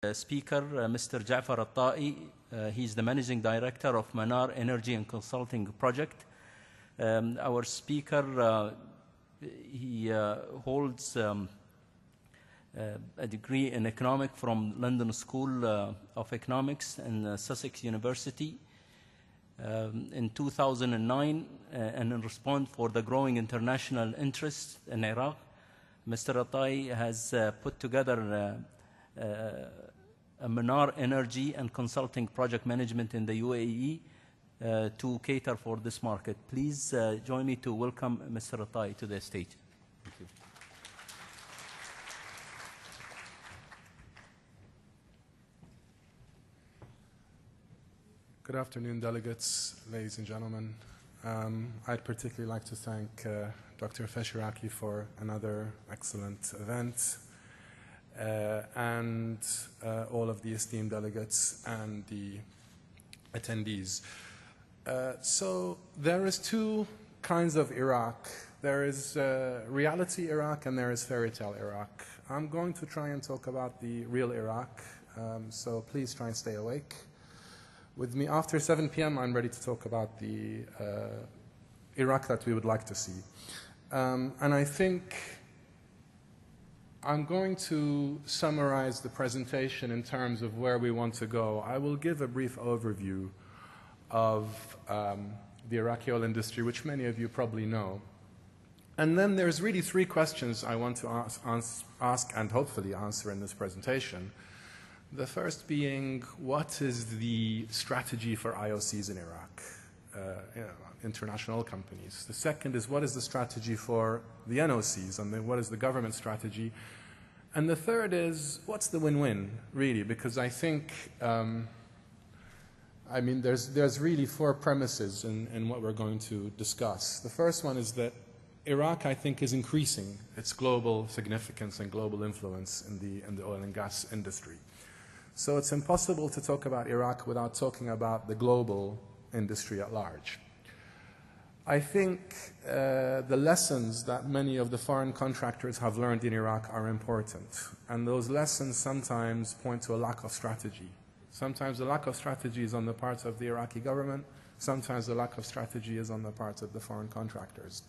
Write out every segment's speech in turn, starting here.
Speaker, Mr. Jaafar Altaie. He's the Managing Director of Manaar Energy and Consulting Project. Our speaker, he holds a degree in economics from London School of Economics and Sussex University. In 2009, and in response for the growing international interest in Iraq, Mr. Altaie has put together a Manaar Energy and Consulting Project Management in the UAE to cater for this market. Please join me to welcome Mr. Altaie to the stage. Thank you. Good afternoon, delegates, ladies and gentlemen. I'd particularly like to thank Dr. Feshiraki for another excellent event, and all of the esteemed delegates and the attendees. So there is two kinds of Iraq. There is reality Iraq and there is fairy tale Iraq. I'm going to try and talk about the real Iraq, so please try and stay awake. With me after 7 p.m. I'm ready to talk about the Iraq that we would like to see. And I think I'm going to summarize the presentation in terms of where we want to go. I will give a brief overview of the Iraqi oil industry, which many of you probably know. And then there's really three questions I want to ask and hopefully answer in this presentation. The first being, what is the strategy for IOCs in Iraq, international companies? The second is, what is the strategy for the NOCs, and then what is the government strategy? And the third is, what's the win-win, really? Because I think, there's really four premises in what we're going to discuss. The first one is that Iraq, I think, is increasing its global significance and global influence in the oil and gas industry. So it's impossible to talk about Iraq without talking about the global industry at large. I think the lessons that many of the foreign contractors have learned in Iraq are important. And those lessons sometimes point to a lack of strategy. Sometimes the lack of strategy is on the part of the Iraqi government. Sometimes the lack of strategy is on the part of the foreign contractors.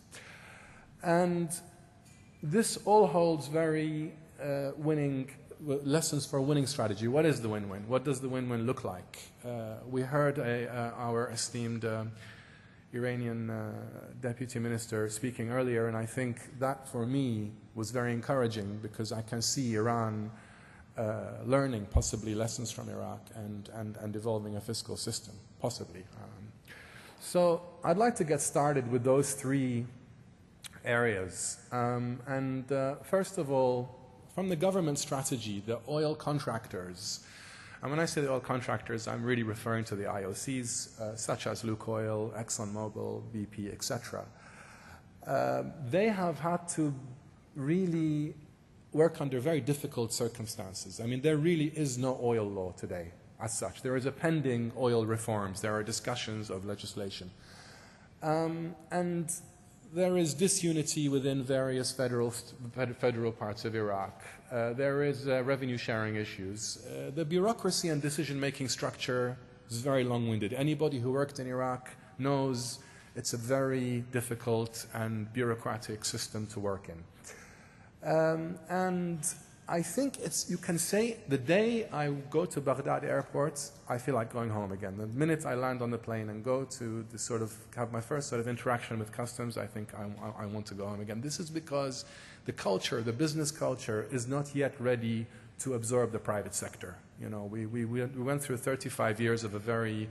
And this all holds very lessons for winning strategy. What is the win-win? What does the win-win look like? We heard our esteemed Iranian deputy minister speaking earlier, and I think that for me was very encouraging because I can see Iran learning possibly lessons from Iraq and evolving a fiscal system, possibly. So I'd like to get started with those three areas. First of all, from the government strategy, the oil contractors, and when I say the oil contractors, I'm really referring to the IOCs, such as Lukoil, ExxonMobil, BP, etc. They have had to really work under very difficult circumstances. I mean, there really is no oil law today as such. There is a pending oil reforms. There are discussions of legislation. And there is disunity within various federal parts of Iraq. There is revenue sharing issues. The bureaucracy and decision-making structure is very long-winded. Anybody who worked in Iraq knows it's a very difficult and bureaucratic system to work in. And I think you can say the day I go to Baghdad airport, I feel like going home again. The minute I land on the plane and go to have my first sort of interaction with customs, I think I want to go home again. This is because the culture, the business culture, is not yet ready to absorb the private sector. You know, we went through 35 years of a very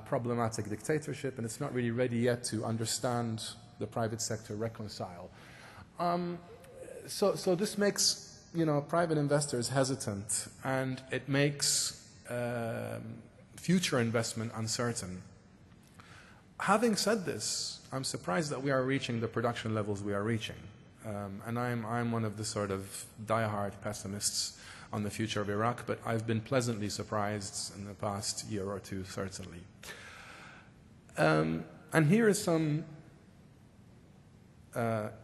problematic dictatorship, and it's not really ready yet to understand the private sector reconcile. So this makes private investors hesitant, and it makes future investment uncertain. Having said this, I'm surprised that we are reaching the production levels we are reaching. And I'm one of the sort of diehard pessimists on the future of Iraq, but I've been pleasantly surprised in the past year or two, certainly. And here is some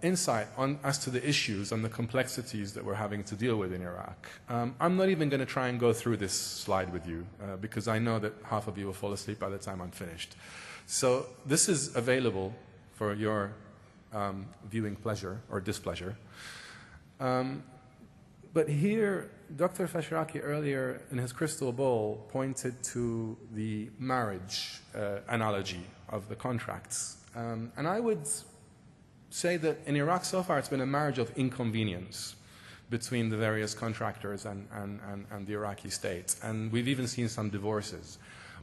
insight as to the issues and the complexities that we're having to deal with in Iraq. I'm not even going to try and go through this slide with you because I know that half of you will fall asleep by the time I'm finished. So this is available for your viewing pleasure or displeasure. But here, Dr. Fashraki earlier in his crystal ball pointed to the marriage analogy of the contracts. And I would say that in Iraq so far it's been a marriage of inconvenience between the various contractors and the Iraqi state. And we've even seen some divorces.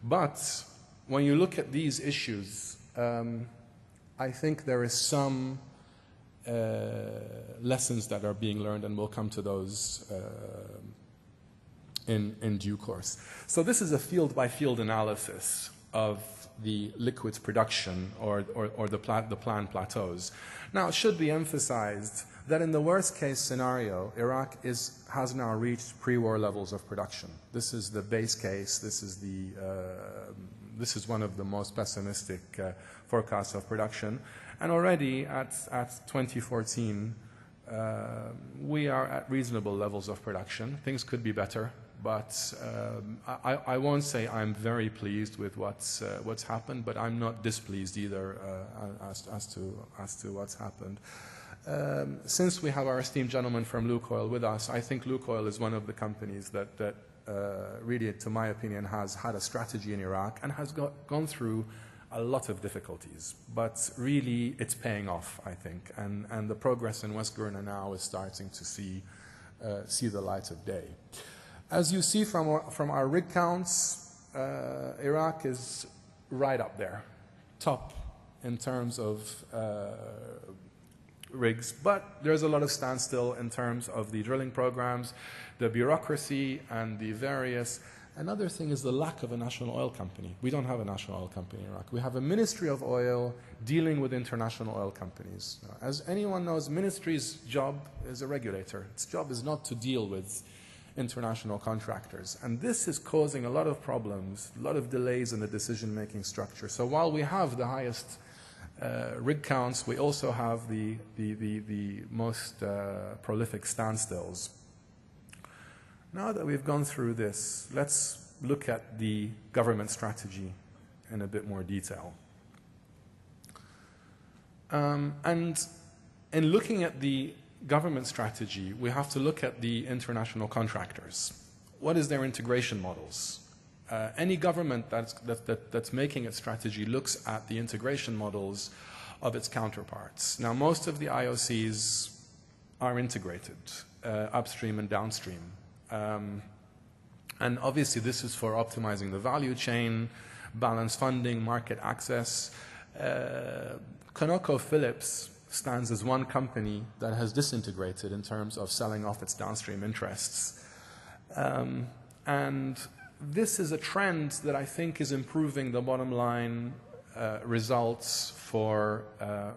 But when you look at these issues, I think there is some lessons that are being learned, and we'll come to those in due course. So this is a field-by-field analysis of the liquids production or the planned plateaus. Now, it should be emphasized that in the worst-case scenario, Iraq has now reached pre-war levels of production. This is the base case. This is one of the most pessimistic forecasts of production. And already at 2014, we are at reasonable levels of production. Things could be better, but I won't say I'm very pleased with what's happened, but I'm not displeased either as to what's happened. Since we have our esteemed gentleman from Lukoil with us, I think Lukoil is one of the companies that really, to my opinion, has had a strategy in Iraq and has gone through a lot of difficulties. But really, it's paying off, I think. And the progress in West Gurna now is starting to see the light of day. As you see from our rig counts, Iraq is right up there, top in terms of rigs. But there's a lot of standstill in terms of the drilling programs, the bureaucracy, and the various. Another thing is the lack of a national oil company. We don't have a national oil company in Iraq. We have a Ministry of Oil dealing with international oil companies. As anyone knows, ministry's job is a regulator. Its job is not to deal with international contractors. And this is causing a lot of problems, a lot of delays in the decision-making structure. So while we have the highest rig counts, we also have the most prolific standstills. Now that we've gone through this, let's look at the government strategy in a bit more detail. And in looking at the government strategy, we have to look at the international contractors. What is their integration models? Any government that's making its strategy looks at the integration models of its counterparts. Now, most of the IOCs are integrated, upstream and downstream. And obviously this is for optimizing the value chain, balanced funding, market access. ConocoPhillips stands as one company that has disintegrated in terms of selling off its downstream interests. And this is a trend that I think is improving the bottom line results for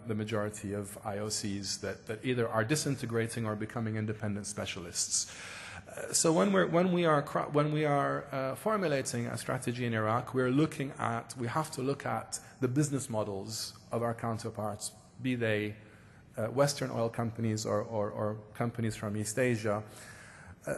the majority of IOCs that either are disintegrating or becoming independent specialists. So when we are formulating a strategy in Iraq, we have to look at the business models of our counterparts, be they Western oil companies or companies from East Asia.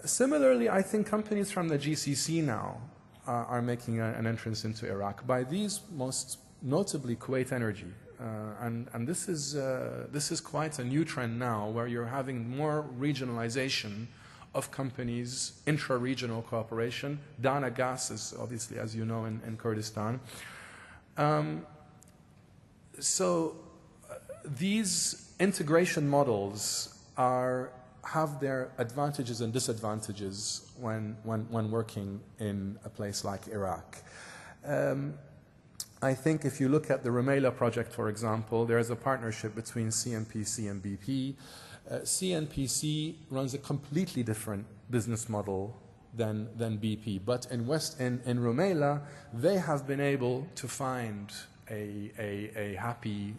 Similarly, I think companies from the GCC now are making an entrance into Iraq. By these, most notably Kuwait Energy, and this is quite a new trend now, where you're having more regionalization of companies, intra-regional cooperation. Dana Gas is obviously, as you know, in Kurdistan. So these integration models have their advantages and disadvantages when working in a place like Iraq. I think if you look at the Rumaila project, for example, there is a partnership between CNPC and BP. CNPC runs a completely different business model than BP, but in Rumaila, they have been able to find a happy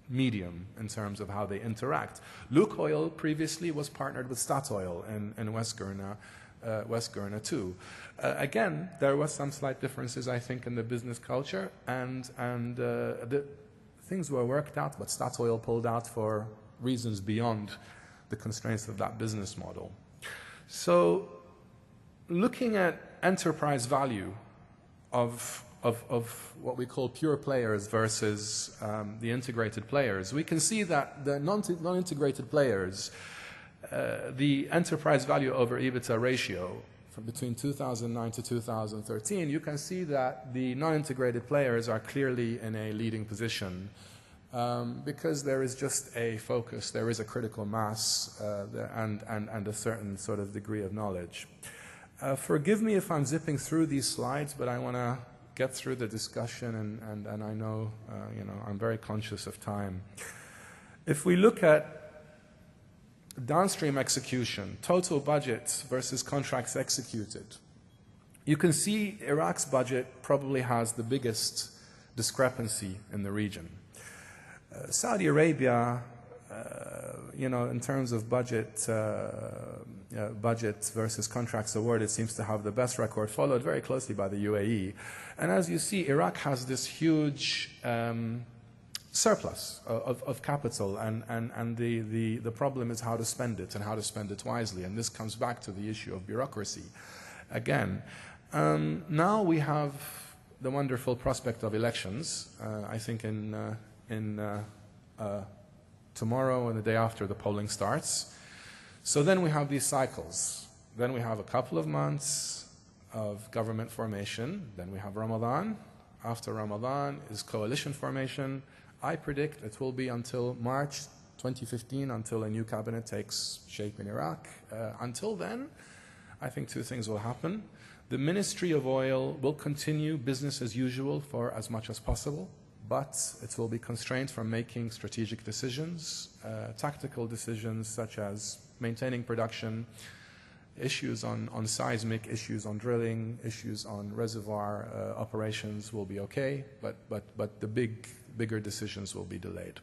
medium in terms of how they interact. Lukoil previously was partnered with Statoil in West Gurna too. Again, there was some slight differences, I think, in the business culture, and the things were worked out, but Statoil pulled out for reasons beyond the constraints of that business model. So looking at enterprise value of what we call pure players versus the integrated players, we can see that the non-integrated players, the enterprise value over EBITDA ratio from between 2009 to 2013, you can see that the non-integrated players are clearly in a leading position because there is just a focus, there is a critical mass and a certain sort of degree of knowledge. Forgive me if I'm zipping through these slides, but I want to get through the discussion, and I know, I'm very conscious of time. If we look at downstream execution, total budget versus contracts executed, you can see Iraq's budget probably has the biggest discrepancy in the region. Saudi Arabia, in terms of budget versus contracts awarded, seems to have the best record, followed very closely by the UAE. And as you see, Iraq has this huge surplus of capital, and the problem is how to spend it and how to spend it wisely. And this comes back to the issue of bureaucracy again. Now we have the wonderful prospect of elections. I think tomorrow and the day after the polling starts. So then we have these cycles. Then we have a couple of months of government formation. Then we have Ramadan. After Ramadan is coalition formation. I predict it will be until March 2015 until a new cabinet takes shape in Iraq. Until then, I think two things will happen. The Ministry of Oil will continue business as usual for as much as possible, but it will be constrained from making strategic decisions, tactical decisions such as maintaining production, issues on seismic, issues on drilling, issues on reservoir operations will be okay, but the bigger decisions will be delayed.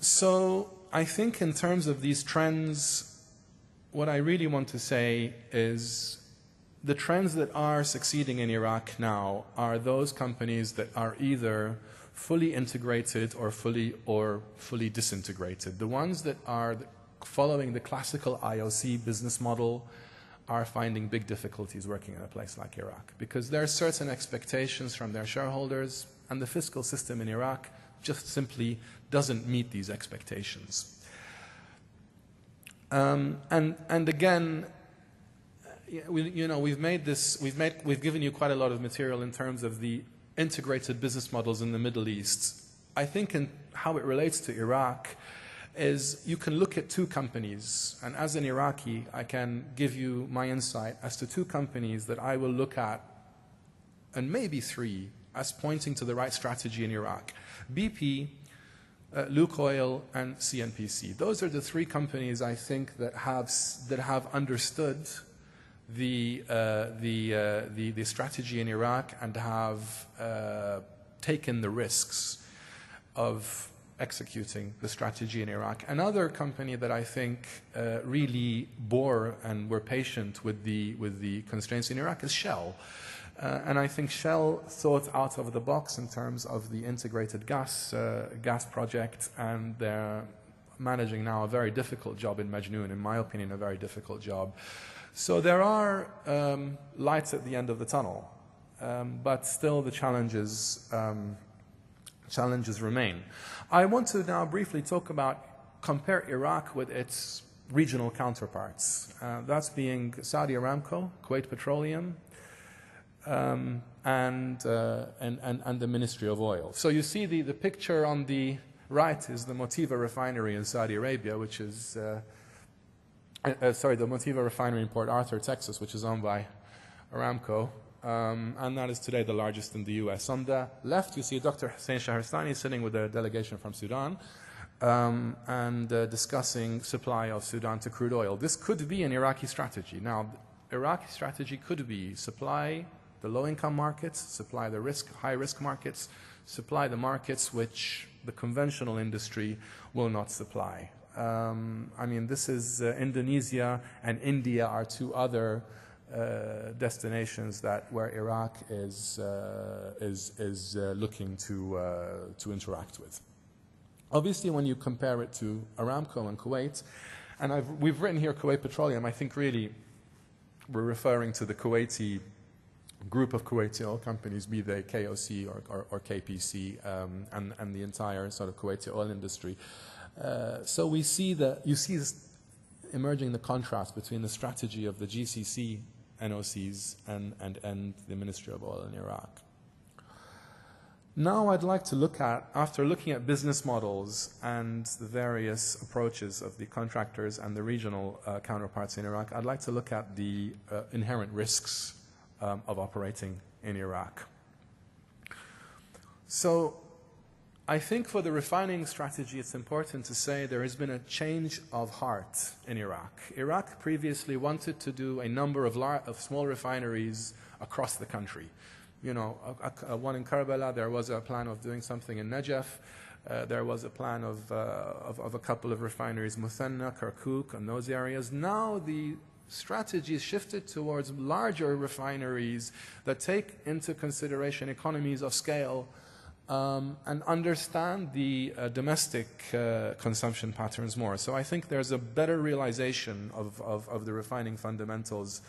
So I think in terms of these trends, what I really want to say is the trends that are succeeding in Iraq now are those companies that are either fully integrated or fully disintegrated. The ones that are following the classical IOC business model are finding big difficulties working in a place like Iraq because there are certain expectations from their shareholders, and the fiscal system in Iraq just simply doesn't meet these expectations. And again, we've given you quite a lot of material in terms of the integrated business models in the Middle East. I think in how it relates to Iraq is you can look at two companies, and as an Iraqi, I can give you my insight as to two companies that I will look at, and maybe three, as pointing to the right strategy in Iraq. BP, Lukoil, and CNPC. Those are the three companies I think that have understood the strategy in Iraq and have taken the risks of executing the strategy in Iraq. Another company that I think really bore and were patient with the constraints in Iraq is Shell. And I think Shell thought out of the box in terms of the integrated gas project, and they're managing now a very difficult job in Majnoon, in my opinion, a very difficult job. So there are lights at the end of the tunnel, but still the challenges remain. I want to now briefly compare Iraq with its regional counterparts. That's being Saudi Aramco, Kuwait Petroleum, and the Ministry of Oil. So you see the picture on the right is the Motiva refinery in Saudi Arabia, which is, the Motiva refinery in Port Arthur, Texas, which is owned by Aramco. And that is today the largest in the US. On the left, you see Dr. Hussein Shahristani sitting with a delegation from Sudan and discussing supply of Sudan to crude oil. This could be an Iraqi strategy. Now, Iraqi strategy could be supply the low-income markets, supply the high-risk markets, supply the markets which the conventional industry will not supply. I mean, this is Indonesia and India are two other destinations where Iraq is looking to interact with. Obviously, when you compare it to Aramco and Kuwait, and we've written here Kuwait Petroleum, I think really we're referring to the Kuwaiti group of Kuwaiti oil companies, be they KOC or KPC, and the entire sort of Kuwaiti oil industry. So you see this emerging the contrast between the strategy of the GCC NOCs and the Ministry of Oil in Iraq. Now I'd like to look at, after looking at business models and the various approaches of the contractors and the regional counterparts in Iraq, I'd like to look at the inherent risks of operating in Iraq. So I think for the refining strategy, it's important to say there has been a change of heart in Iraq. Iraq previously wanted to do a number of small refineries across the country. You know, one in Karbala, there was a plan of doing something in Najaf. There was a plan of a couple of refineries, Muthanna, Kirkuk, and those areas. Now the strategy is shifted towards larger refineries that take into consideration economies of scale and understand the domestic consumption patterns more. So I think there's a better realization of the refining fundamentals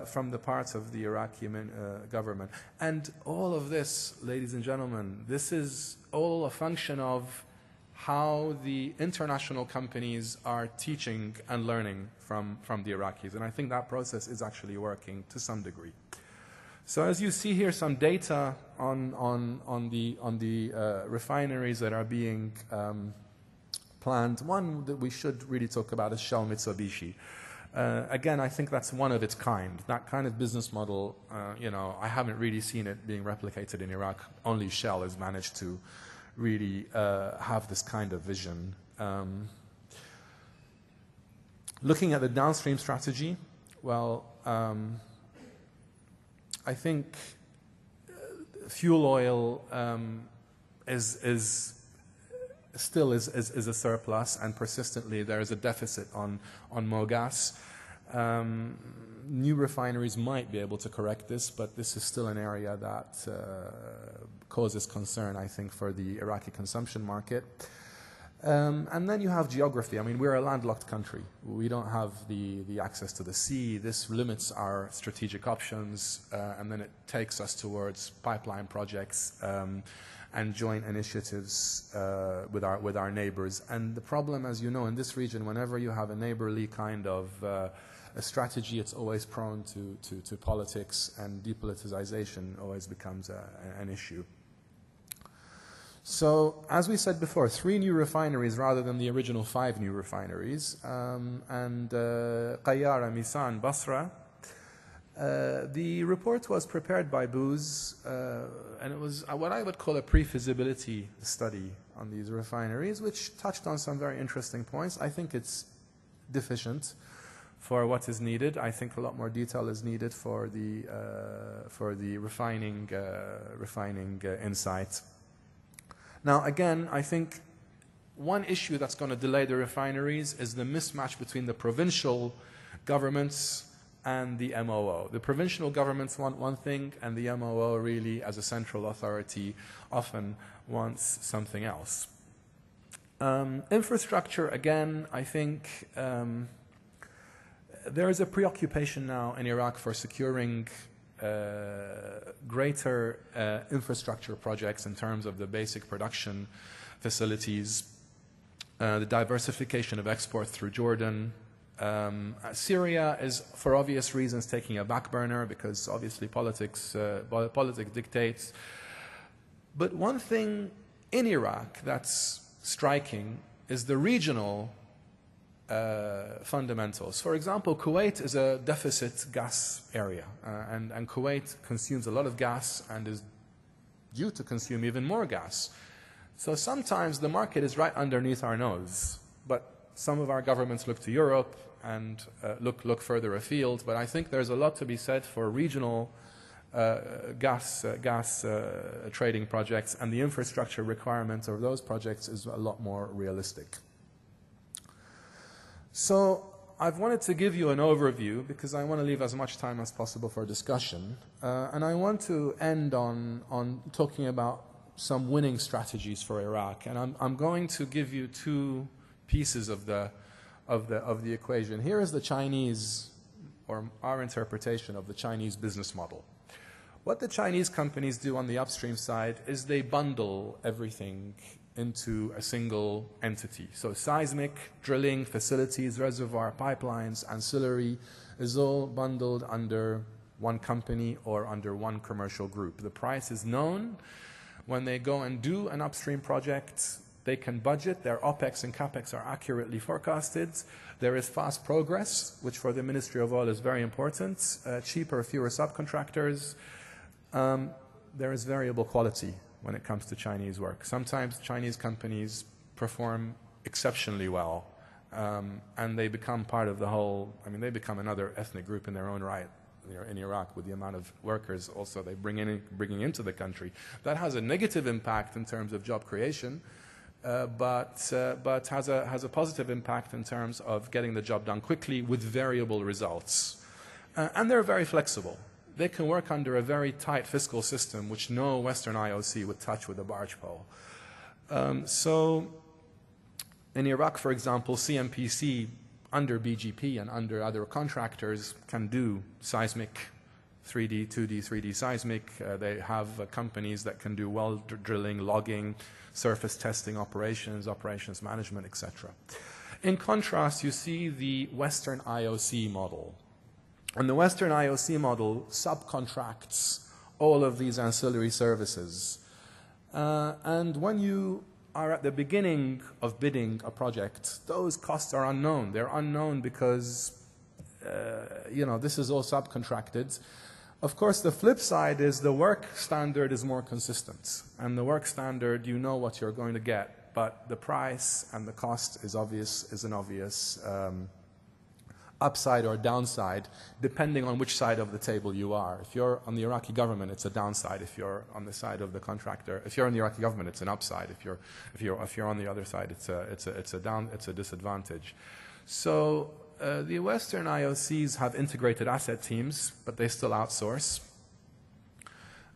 from the parts of the Iraqi government. And all of this, ladies and gentlemen, this is all a function of how the international companies are teaching and learning from the Iraqis. And I think that process is actually working to some degree. So as you see here, some data on the refineries that are being planned. One that we should really talk about is Shell Mitsubishi. Again, I think that's one of its kind. That kind of business model, you know, I haven't really seen it being replicated in Iraq. Only Shell has managed to really have this kind of vision. Looking at the downstream strategy, well, I think fuel oil is still a surplus, and persistently there is a deficit on MOGAS. New refineries might be able to correct this, but this is still an area that causes concern, I think, for the Iraqi consumption market. And then you have geography. I mean, we're a landlocked country. We don't have the access to the sea. This limits our strategic options, and then it takes us towards pipeline projects and joint initiatives with our neighbors. And the problem, as you know, in this region, whenever you have a neighborly kind of a strategy, it's always prone to politics, and depoliticization always becomes an issue. So, as we said before, 3 new refineries rather than the original 5 new refineries, and Qayyara, Misan, Basra. The report was prepared by Booz, and it was what I would call a pre-feasibility study on these refineries, which touched on some very interesting points. I think it's deficient for what is needed. I think a lot more detail is needed for the refining insight. Now, again, I think one issue that's going to delay the refineries is the mismatch between the provincial governments and the MOO. The provincial governments want one thing, and the MOO really, as a central authority, often wants something else. Infrastructure, again, I think there is a preoccupation now in Iraq for securing greater infrastructure projects in terms of the basic production facilities, the diversification of export through Jordan. Syria is, for obvious reasons, taking a back burner because obviously politics dictates. But one thing in Iraq that's striking is the regional fundamentals. For example, Kuwait is a deficit gas area, and Kuwait consumes a lot of gas and is due to consume even more gas. So sometimes the market is right underneath our nose, but some of our governments look to Europe and look further afield. But I think there's a lot to be said for regional gas trading projects, and the infrastructure requirements of those projects is a lot more realistic. So I've wanted to give you an overview because I want to leave as much time as possible for discussion. And I want to end on talking about some winning strategies for Iraq. And I'm going to give you two pieces of the equation. Here is the Chinese, or our interpretation of the Chinese business model. What the Chinese companies do on the upstream side is they bundle everything into a single entity. So seismic, drilling, facilities, reservoir, pipelines, ancillary is all bundled under one company or under one commercial group. The price is known. When they go and do an upstream project, they can budget. Their OPEX and CAPEX are accurately forecasted. There is fast progress, which for the Ministry of Oil is very important. Cheaper, fewer subcontractors. There is variable quality when it comes to Chinese work. Sometimes Chinese companies perform exceptionally well, and they become part of the whole, I mean, they become another ethnic group in their own right in Iraq with the amount of workers also they bringing into the country. That has a negative impact in terms of job creation, but has a positive impact in terms of getting the job done quickly with variable results. And they're very flexible. They can work under a very tight fiscal system, which no Western IOC would touch with a barge pole. So in Iraq, for example, CMPC under BGP and under other contractors can do seismic, 3D, 2D, 3D seismic. They have companies that can do well drilling, logging, surface testing operations, operations management, etc. In contrast, you see the Western IOC model. And the Western IOC model subcontracts all of these ancillary services. And when you are at the beginning of bidding a project, those costs are unknown. They're unknown because, this is all subcontracted. Of course, the flip side is the work standard is more consistent. And the work standard, you know what you're going to get, but the price and the cost is an obvious upside or downside, depending on which side of the table you are. If you're on the Iraqi government, it's a downside. If you're on the side of the contractor, if you're on the Iraqi government, it's an upside. If you're on the other side, it's a disadvantage. So the Western IOCs have integrated asset teams, but they still outsource.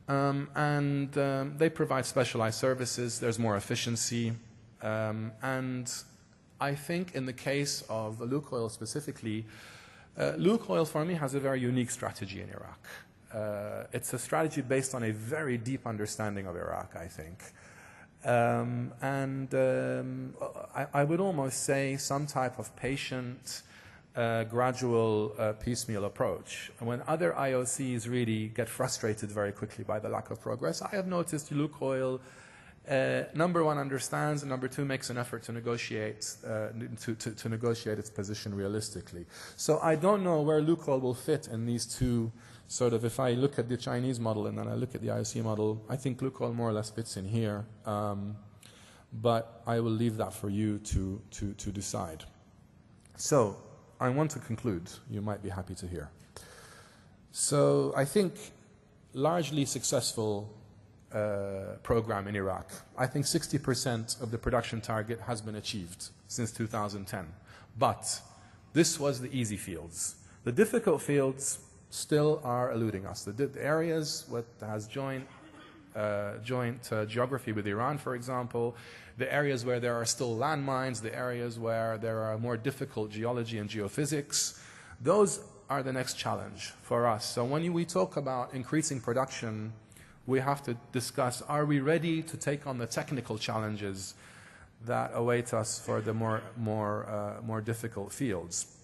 And they provide specialized services. There's more efficiency. And I think in the case of Lukoil specifically, Lukoil for me has a very unique strategy in Iraq. It's a strategy based on a very deep understanding of Iraq, I think. I would almost say some type of patient, gradual, piecemeal approach. When other IOCs really get frustrated very quickly by the lack of progress, I have noticed Lukoil number one understands, and number two makes an effort to negotiate to negotiate its position realistically. So I don't know where Lukoil will fit in these two sort of. If I look at the Chinese model and then I look at the IOC model, I think Lukoil more or less fits in here. But I will leave that for you to decide. So I want to conclude. You might be happy to hear. So I think largely successful program in Iraq. I think 60% of the production target has been achieved since 2010. But this was the easy fields. The difficult fields still are eluding us. The areas that has joint geography with Iran, for example, the areas where there are still landmines, the areas where there are more difficult geology and geophysics, those are the next challenge for us. So when we talk about increasing production, we have to discuss, are we ready to take on the technical challenges that await us for the more difficult fields?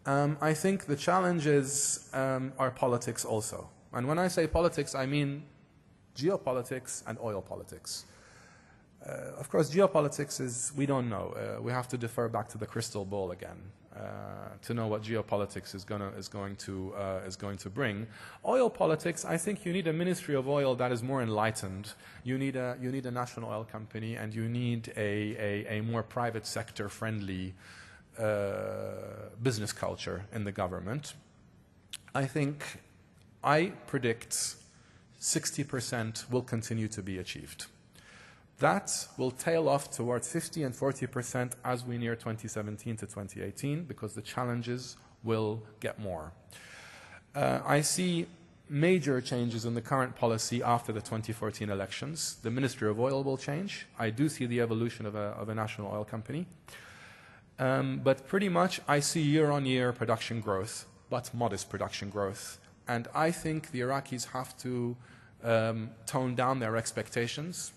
I think the challenges are politics also. And when I say politics, I mean geopolitics and oil politics. Of course, geopolitics is, we don't know. We have to defer back to the crystal ball again to know what geopolitics is going to bring. Oil politics, I think you need a Ministry of Oil that is more enlightened. You need a national oil company, and you need a more private sector friendly business culture in the government. I predict 60% will continue to be achieved. That will tail off towards 50 and 40% as we near 2017 to 2018 because the challenges will get more. I see major changes in the current policy after the 2014 elections. The Ministry of Oil will change. I do see the evolution of a national oil company. But pretty much I see year-on-year production growth, but modest production growth. And I think the Iraqis have to tone down their expectations.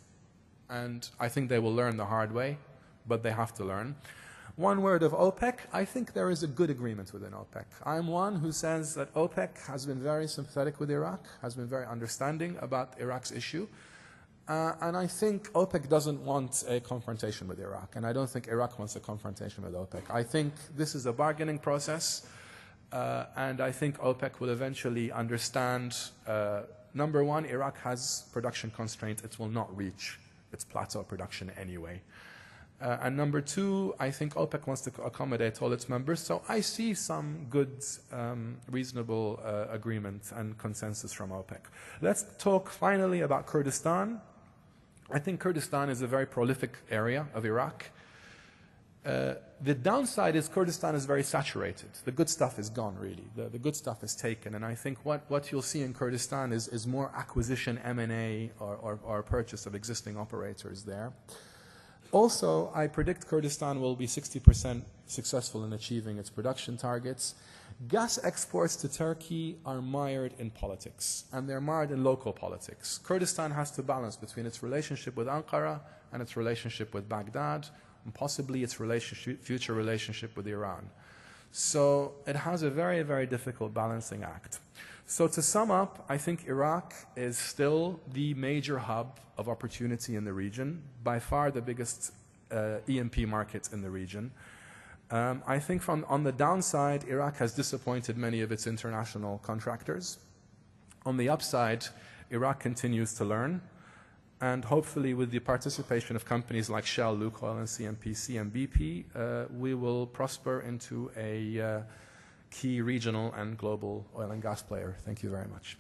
And I think they will learn the hard way, but they have to learn. One word of OPEC. I think there is a good agreement within OPEC. I'm one who says that OPEC has been very sympathetic with Iraq, has been very understanding about Iraq's issue. And I think OPEC doesn't want a confrontation with Iraq, and I don't think Iraq wants a confrontation with OPEC. I think this is a bargaining process, and I think OPEC will eventually understand, number one, Iraq has production constraints. It will not reach its plateau production anyway. And number two, I think OPEC wants to accommodate all its members. So I see some good, reasonable agreement and consensus from OPEC. Let's talk finally about Kurdistan. I think Kurdistan is a very prolific area of Iraq. The downside is Kurdistan is very saturated. The good stuff is gone, really. The good stuff is taken. And I think what you'll see in Kurdistan is more acquisition, M&A, or purchase of existing operators there. Also, I predict Kurdistan will be 60% successful in achieving its production targets. Gas exports to Turkey are mired in politics, and they're mired in local politics. Kurdistan has to balance between its relationship with Ankara and its relationship with Baghdad, and possibly its future relationship with Iran. So it has a very, very difficult balancing act. So to sum up, I think Iraq is still the major hub of opportunity in the region, by far the biggest E&P market in the region. I think on the downside, Iraq has disappointed many of its international contractors. On the upside, Iraq continues to learn, and hopefully with the participation of companies like Shell, Lukoil, and CNPC and BP, we will prosper into a key regional and global oil and gas player. Thank you very much.